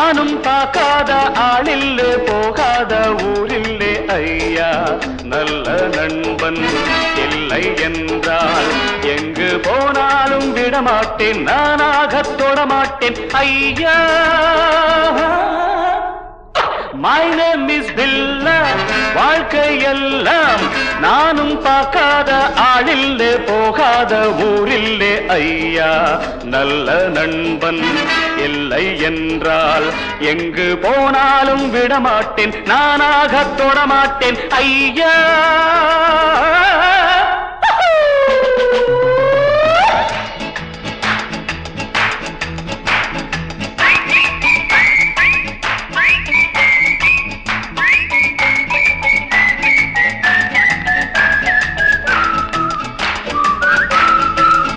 நானும் பார்க்காத ஆளில்லே போகாத ஊரில்லே ஐயா நல்ல நண்பன் இல்லை என்றால் எங்கு போனாலும் விடமாட்டேன் நானாக தொடமாட்டேன் ஐயா My name is Billa வாழ்க்கையெல்லாம் நானும் பார்க்காத ஆளில்லே போகாத ஊரில்லே ஐயா நல்ல நண்பன் இல்லை என்றால் எங்கு போனாலும் விடமாட்டேன் நானாக தொடமாட்டேன் ஐயா